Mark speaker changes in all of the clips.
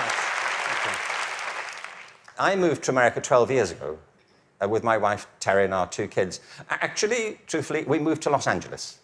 Speaker 1: much. Thank you. I moved to America 12 years ago with my wife, Terry, and our 2 kids. Actually, truthfully, we moved to Los Angeles.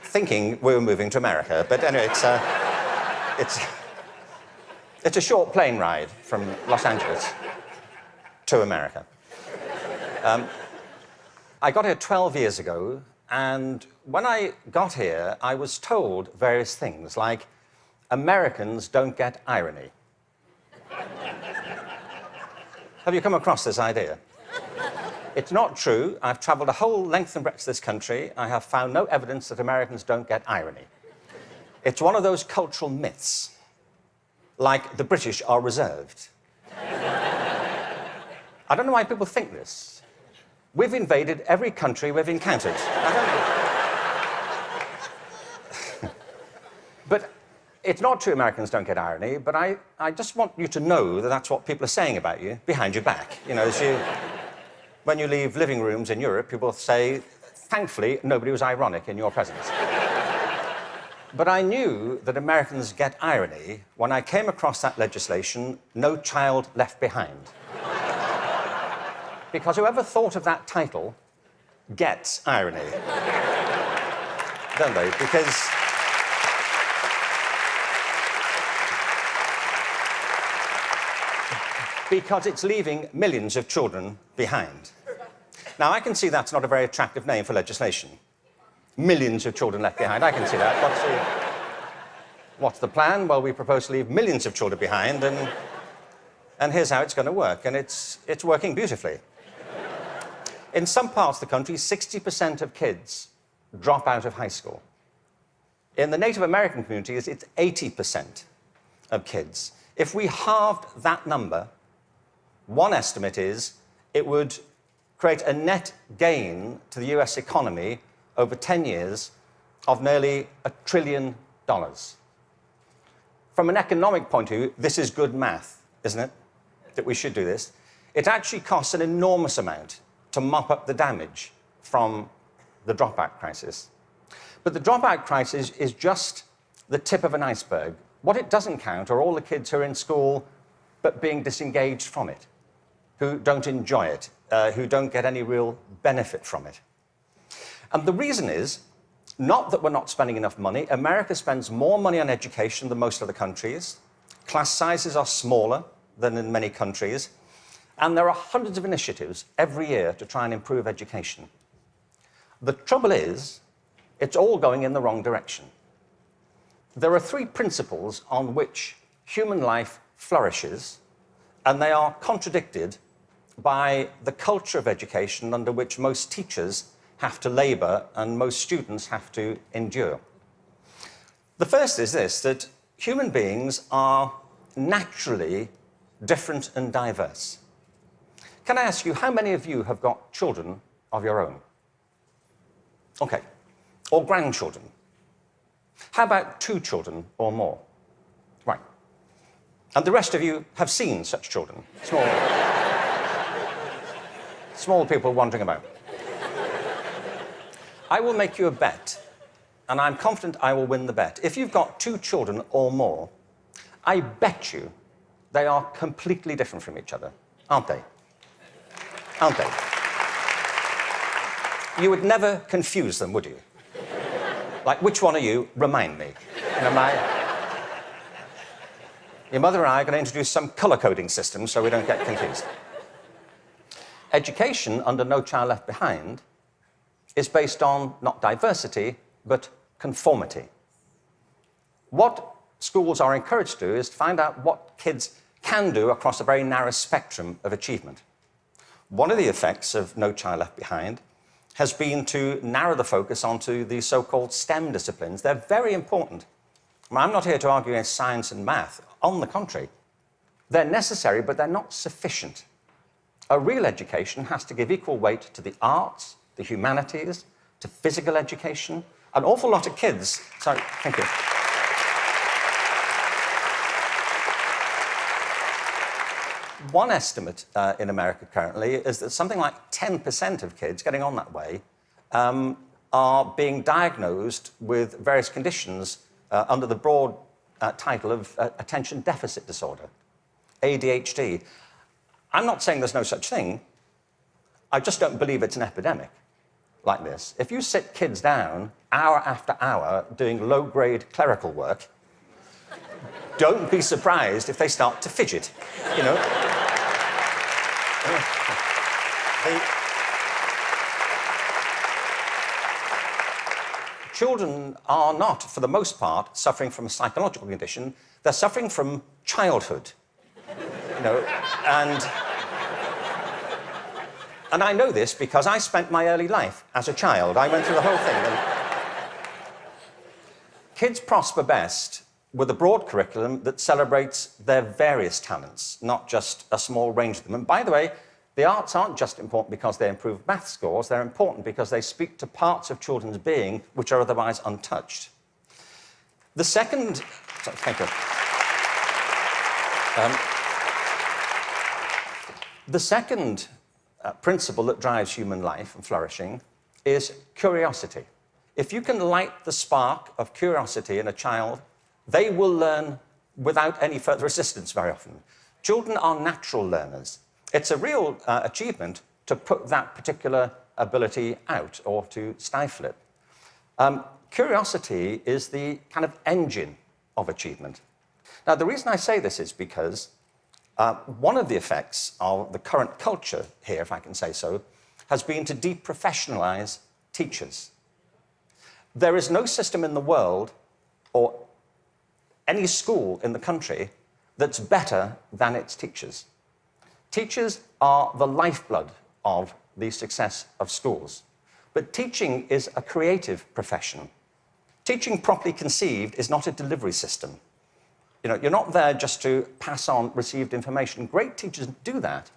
Speaker 1: Thinking we were moving to America, but anyway, it's a short plane ride from Los Angeles to America. I got here 12 years ago, and when I got here, I was told various things, like, Americans don't get irony. Have you come across this idea? It's not true. I've traveled a whole length and breadth of this country. I have found no evidence that Americans don't get irony. It's one of those cultural myths, like the British are reserved. I don't know why people think this. We've invaded every country we've encountered. I don't know. But it's not true Americans don't get irony, but I just want you to know that that's what people are saying about you behind your back. You know, when you leave living rooms in Europe, people say, thankfully, nobody was ironic in your presence. But I knew that Americans get irony when I came across that legislation, No Child Left Behind. Because whoever thought of that title gets irony. Don't they? Because it's leaving millions of children behind. Now, I can see that's not a very attractive name for legislation. Millions of children left behind. I can see that. What's the plan? Well, we propose to leave millions of children behind, and here's how it's going to work. And it's working beautifully. In some parts of the country, 60% of kids drop out of high school. In the Native American communities, it's 80% of kids. If we halved that number, one estimate is it would create a net gain to the US economy over 10 years of nearly $1 trillion. From an economic point of view, this is good math, isn't it? That we should do this. It actually costs an enormous amount to mop up the damage from the dropout crisis. But the dropout crisis is just the tip of an iceberg. What it doesn't count are all the kids who are in school but being disengaged from it, who don't enjoy it, who don't get any real benefit from it. And the reason is not that we're not spending enough money. America spends more money on education than most other countries. Class sizes are smaller than in many countries. And there are hundreds of initiatives every year to try and improve education. The trouble is, it's all going in the wrong direction. There are 3 principles on which human life flourishes, and they are contradicted by the culture of education under which most teachers have to labor and most students have to endure. The first is this, that human beings are naturally different and diverse. Can I ask you, how many of you have got children of your own? Okay. Or grandchildren? How about 2 children or more? Right. And the rest of you have seen such children? Small people wandering about. I will make you a bet, and I'm confident I will win the bet. If you've got 2 children or more, I bet you they are completely different from each other, aren't they? Aren't they? You would never confuse them, would you? Like, which one are you? Remind me. Your mother and I are going to introduce some colour-coding system so we don't get confused. Education under No Child Left Behind is based on not diversity, but conformity. What schools are encouraged to do is to find out what kids can do across a very narrow spectrum of achievement. One of the effects of No Child Left Behind has been to narrow the focus onto the so-called STEM disciplines. They're very important. I'm not here to argue against science and math. On the contrary, they're necessary, but they're not sufficient. A real education has to give equal weight to the arts, the humanities, to physical education. An awful lot of kids... Sorry, thank you. One estimate in America currently is that something like 10% of kids getting on that way are being diagnosed with various conditions under the broad title of attention deficit disorder, ADHD. I'm not saying there's no such thing. I just don't believe it's an epidemic like this. If you sit kids down hour after hour doing low-grade clerical work, don't be surprised if they start to fidget, you know. Children are not, for the most part, suffering from a psychological condition. They're suffering from childhood, you know, and I know this because I spent my early life as a child. I went through the whole thing. And kids prosper best with a broad curriculum that celebrates their various talents, not just a small range of them. And by the way, the arts aren't just important because they improve math scores, they're important because they speak to parts of children's being which are otherwise untouched. The second... Sorry, thank you. The second principle that drives human life and flourishing is curiosity. If you can light the spark of curiosity in a child, they will learn without any further assistance very often. Children are natural learners. It's a real achievement to put that particular ability out or to stifle it. Curiosity is the kind of engine of achievement. Now, the reason I say this is because one of the effects of the current culture here, if I can say so, has been to deprofessionalize teachers. There is no system in the world or any school in the country that's better than its teachers. Teachers are the lifeblood of the success of schools. But teaching is a creative profession. Teaching properly conceived is not a delivery system. You know, you're not there just to pass on received information. Great teachers do that.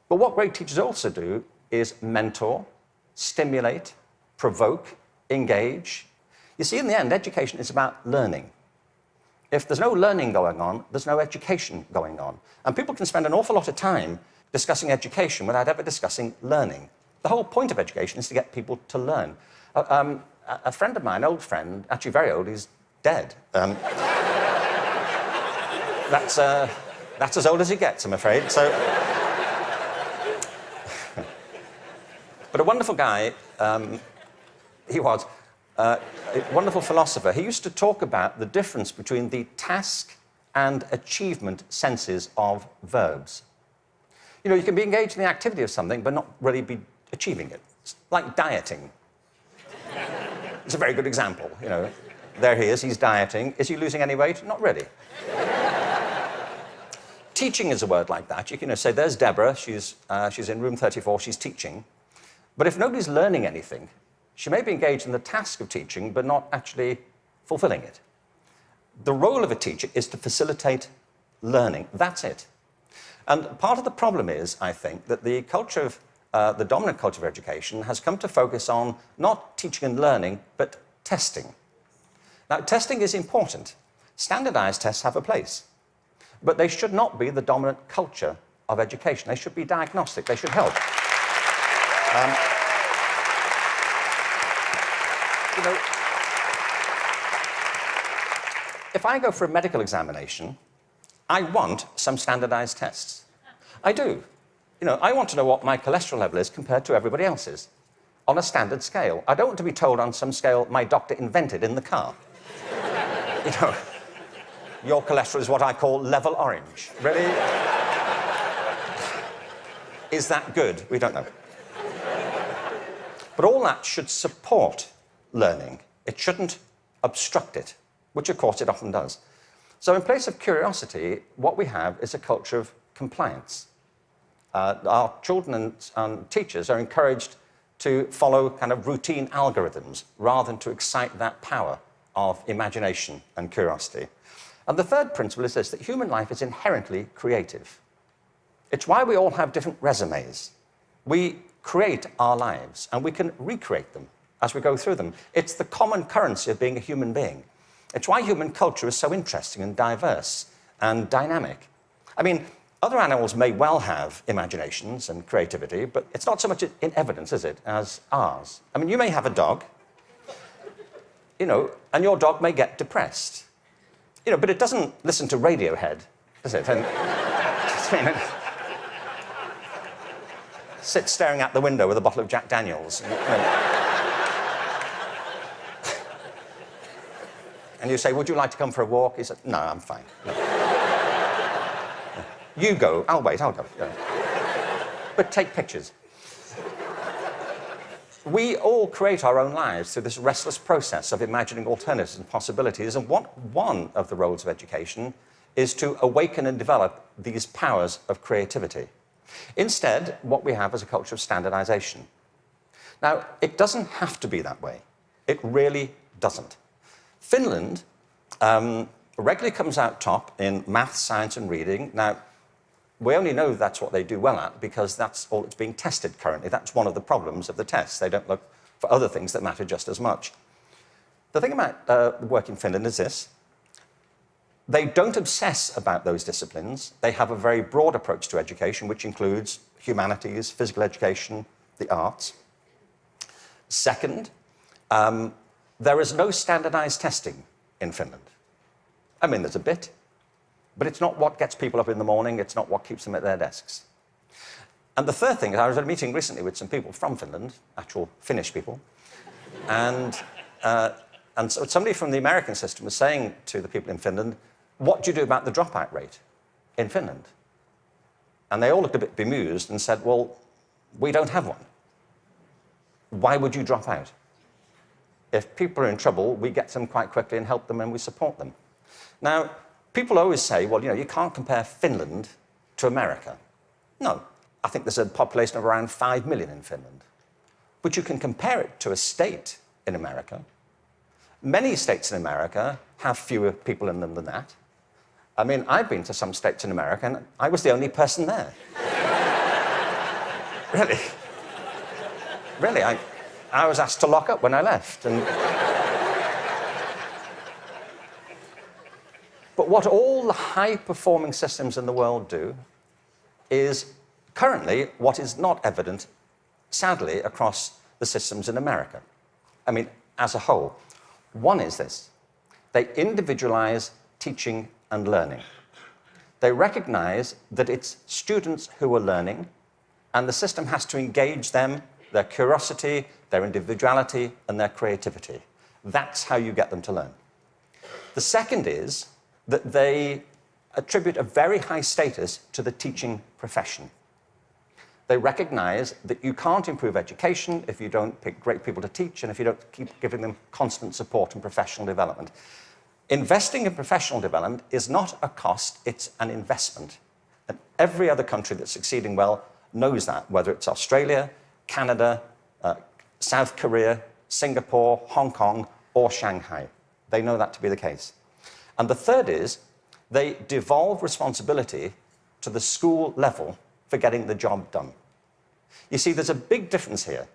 Speaker 1: But what great teachers also do is mentor, stimulate, provoke, engage. You see, in the end, education is about learning. If there's no learning going on, there's no education going on. And people can spend an awful lot of time discussing education without ever discussing learning. The whole point of education is to get people to learn. A friend of mine, old friend, actually very old, he's dead. That's as old as it gets, I'm afraid. So, but a wonderful guy, he was. A wonderful philosopher. He used to talk about the difference between the task and achievement senses of verbs. You know, you can be engaged in the activity of something, but not really be achieving it. It's like dieting. It's a very good example, you know. There he is, he's dieting. Is he losing any weight? Not really. Teaching is a word like that. You can say, there's Deborah, she's in room 34, she's teaching. But if nobody's learning anything, she may be engaged in the task of teaching, but not actually fulfilling it. The role of a teacher is to facilitate learning. That's it. And part of the problem is, I think, that the culture of, the dominant culture of education has come to focus on not teaching and learning, but testing. Now, testing is important. Standardized tests have a place. But they should not be the dominant culture of education. They should be diagnostic. They should help. You know, if I go for a medical examination, I want some standardized tests. I do. You know, I want to know what my cholesterol level is compared to everybody else's on a standard scale. I don't want to be told on some scale my doctor invented in the car. You know, your cholesterol is what I call level orange. Really? Is that good? We don't know. But all that should support learning. It shouldn't obstruct it, which of course it often does. So in place of curiosity, what we have is a culture of compliance. Our children and teachers are encouraged to follow kind of routine algorithms rather than to excite that power of imagination and curiosity. And the third principle is this, that human life is inherently creative. It's why we all have different resumes. We create our lives, and we can recreate them as we go through them. It's the common currency of being a human being. It's why human culture is so interesting and diverse and dynamic. I mean, other animals may well have imaginations and creativity, but it's not so much in evidence, is it, as ours. I mean, you may have a dog. you know, and your dog may get depressed. You know, but it doesn't listen to Radiohead, does it? And sit staring out the window with a bottle of Jack Daniels. And you say, would you like to come for a walk? He said, no, I'm fine. No. You go. I'll wait, I'll go. Yeah. But take pictures. We all create our own lives through this restless process of imagining alternatives and possibilities, and one of the roles of education is to awaken and develop these powers of creativity. Instead, what we have is a culture of standardization. Now, it doesn't have to be that way. It really doesn't. Finland regularly comes out top in math, science, and reading. Now, we only know that's what they do well at because that's all that's being tested currently. That's one of the problems of the tests. They don't look for other things that matter just as much. The thing about the work in Finland is this. They don't obsess about those disciplines. They have a very broad approach to education, which includes humanities, physical education, the arts. Second, there is no standardized testing in Finland. I mean, there's a bit, but it's not what gets people up in the morning. It's not what keeps them at their desks. And the third thing is, I was at a meeting recently with some people from Finland, actual Finnish people, and so somebody from the American system was saying to the people in Finland, what do you do about the dropout rate in Finland? And they all looked a bit bemused and said, well, we don't have one. Why would you drop out? If people are in trouble, we get them quite quickly and help them and we support them. Now, people always say, well, you know, you can't compare Finland to America. No, I think there's a population of around 5 million in Finland. But you can compare it to a state in America. Many states in America have fewer people in them than that. I mean, I've been to some states in America, and I was the only person there. Really. Really, I was asked to lock up when I left. But what all the high-performing systems in the world do is currently what is not evident, sadly, across the systems in America. I mean, as a whole. One is this. They individualize teaching and learning. They recognize that it's students who are learning, and the system has to engage them, their curiosity, their individuality, and their creativity. That's how you get them to learn. The second is that they attribute a very high status to the teaching profession. They recognize that you can't improve education if you don't pick great people to teach and if you don't keep giving them constant support and professional development. Investing in professional development is not a cost, it's an investment. And every other country that's succeeding well knows that, whether it's Australia, Canada, South Korea, Singapore, Hong Kong, or Shanghai. They know that to be the case. And the third is they devolve responsibility to the school level for getting the job done. You see, there's a big difference here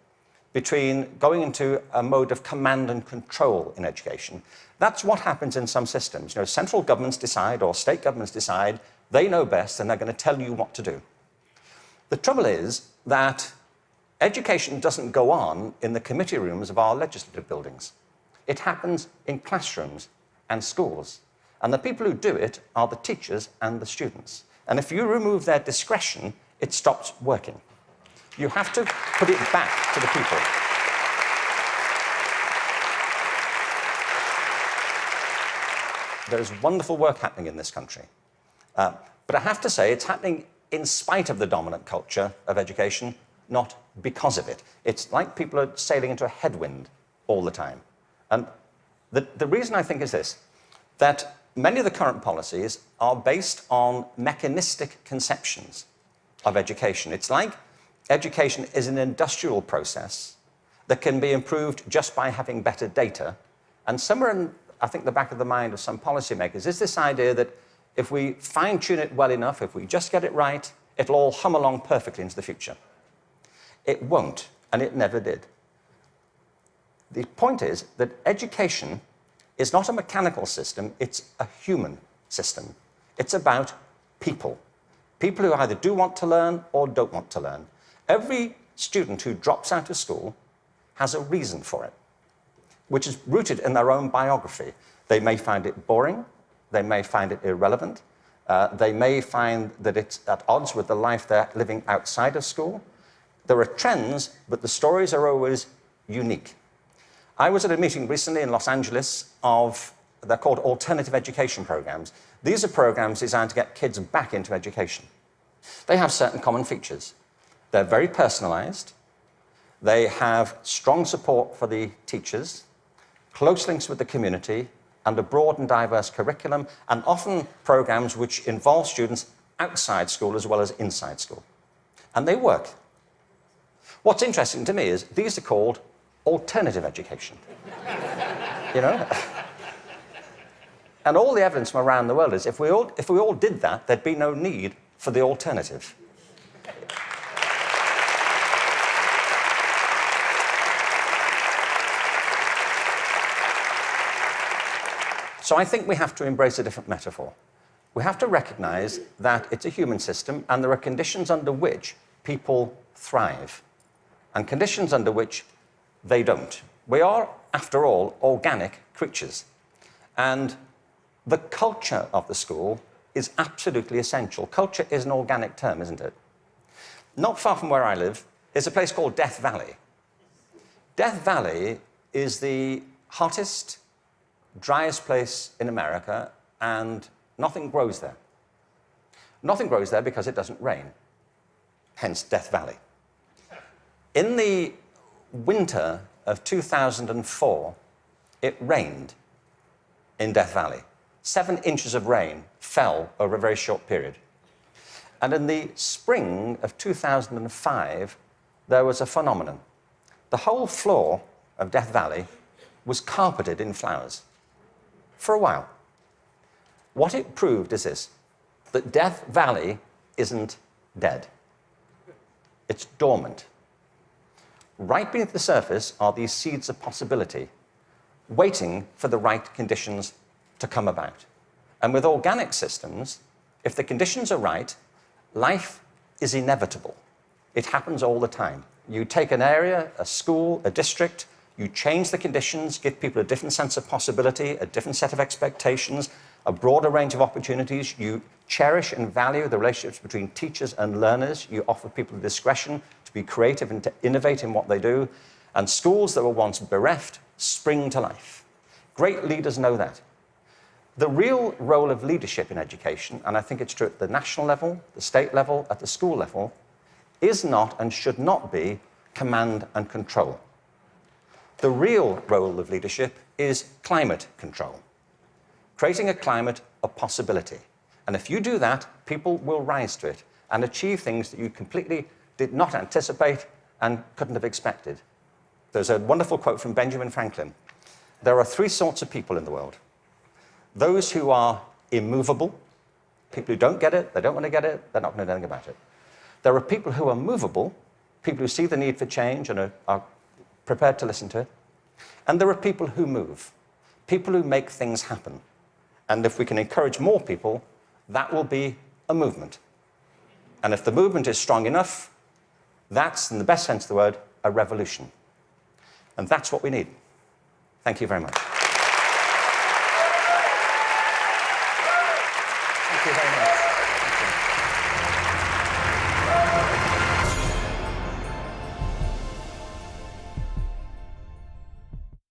Speaker 1: between going into a mode of command and control in education. That's what happens in some systems. You know, central governments decide or state governments decide, they know best and they're going to tell you what to do. The trouble is that education doesn't go on in the committee rooms of our legislative buildings. It happens in classrooms and schools. And the people who do it are the teachers and the students. And if you remove their discretion, it stops working. You have to put it back to the people. There's wonderful work happening in this country. But I have to say, it's happening in spite of the dominant culture of education, not because of it. It's like people are sailing into a headwind all the time. And the reason I think is this, that many of the current policies are based on mechanistic conceptions of education. It's like education is an industrial process that can be improved just by having better data. And somewhere in, I think, the back of the mind of some policymakers is this idea that if we fine-tune it well enough, if we just get it right, it'll all hum along perfectly into the future. It won't, and it never did. The point is that education is not a mechanical system, it's a human system. It's about people. People who either do want to learn or don't want to learn. Every student who drops out of school has a reason for it. which is rooted in their own biography. They may find it boring, they may find it irrelevant, they may find that it's at odds with the life they're living outside of school. There are trends, but the stories are always unique. I was at a meeting recently in Los Angeles they're called alternative education programs. These are programs designed to get kids back into education. They have certain common features. They're very personalized. They have strong support for the teachers, close links with the community, and a broad and diverse curriculum, and often programs which involve students outside school as well as inside school. And they work. What's interesting to me is these are called alternative education. You know? And all the evidence from around the world is if we all did that, there'd be no need for the alternative. So I think we have to embrace a different metaphor. We have to recognize that it's a human system and there are conditions under which people thrive and conditions under which they don't. We are, after all, organic creatures. And the culture of the school is absolutely essential. Culture is an organic term, isn't it? Not far from where I live is a place called Death Valley. Death Valley is the hottest, driest place in America, and nothing grows there. Nothing grows there because it doesn't rain, hence Death Valley. In the winter of 2004, it rained in Death Valley. 7 inches of rain fell over a very short period. And in the spring of 2005, there was a phenomenon. The whole floor of Death Valley was carpeted in flowers for a while. What it proved is this, that Death Valley isn't dead. It's dormant. Right beneath the surface are these seeds of possibility, waiting for the right conditions to come about. And with organic systems, if the conditions are right, life is inevitable. It happens all the time. You take an area, a school, a district, you change the conditions, give people a different sense of possibility, a different set of expectations, a broader range of opportunities. You cherish and value the relationships between teachers and learners. You offer people discretion to be creative and to innovate in what they do. And schools that were once bereft spring to life. Great leaders know that. The real role of leadership in education, and I think it's true at the national level, the state level, at the school level, is not and should not be command and control. The real role of leadership is climate control, creating a climate of possibility. And if you do that, people will rise to it and achieve things that you completely did not anticipate and couldn't have expected. There's a wonderful quote from Benjamin Franklin. There are 3 sorts of people in the world. Those who are immovable, people who don't get it, they don't want to get it, they're not going to do anything about it. There are people who are movable, people who see the need for change and are prepared to listen to it. And there are people who move, people who make things happen. And if we can encourage more people, that will be a movement. And if the movement is strong enough, that's, in the best sense of the word, a revolution. And that's what we need. Thank you very much. Thank you very much.